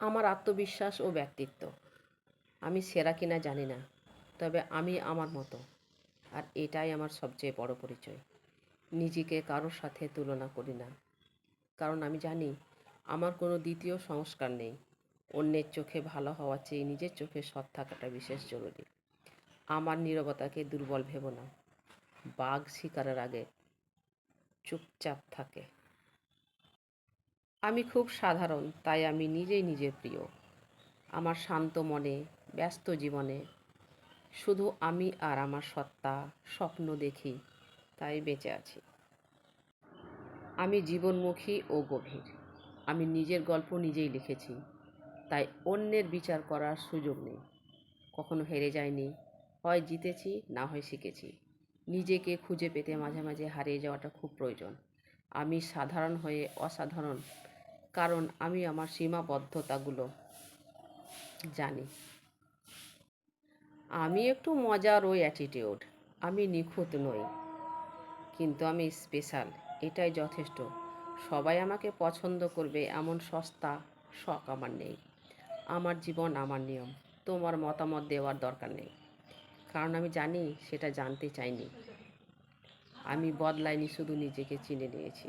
আমার আত্মবিশ্বাস ও ব্যক্তিত্ব। আমি সেরা কিনা জানি না, তবে আমি আমার মতো। আর এটাই আমার সবচেয়ে বড় পরিচয়। নিজেকে কারোর সাথে তুলনা করি না, কারণ আমি জানি আমার কোনো দ্বিতীয় সংস্কার নেই। অন্যের চোখে ভালো হওয়ার চেয়ে নিজের চোখে সৎ থাকাটা বিশেষ জরুরি। আমার নীরবতাকে দুর্বল ভেবো না। বাঘ শিকারের আগে চুপচাপ থাকে। আমি খুব সাধারণ, তাই আমি নিজেই নিজের প্রিয়। আমার শান্ত মনে, ব্যস্ত জীবনে শুধু আমি আর আমার সত্তা, স্বপ্ন দেখি, তাই বেঁচে আছি। আমি জীবনমুখী ও গভীর। আমি নিজের গল্প নিজেই লিখেছি, তাই অন্যের বিচার করার সুযোগ নেই। কখনো হেরে যাইনি, হয় জিতেছি না হয় শিখেছি। নিজেকে খুঁজে পেতে মাঝে মাঝে হারিয়ে যাওয়াটা খুব প্রয়োজন। আমি সাধারণ হয়ে অসাধারণ, কারণ আমি আমার সীমাবদ্ধতাগুলো জানি। আমি একটু মজার ওই অ্যাটিটিউড। আমি নিখুঁত নই, কিন্তু আমি স্পেশাল, এটাই যথেষ্ট। সবাই আমাকে পছন্দ করবে এমন সস্তা শখ আমার নেই। আমার জীবন আমার নিয়ম, তোমার মতামত দেওয়ার দরকার নেই, কারণ আমি জানি সেটা জানতে চাইনি। আমি বদলাইনি, শুধু নিজেকে চিনে নিয়েছি।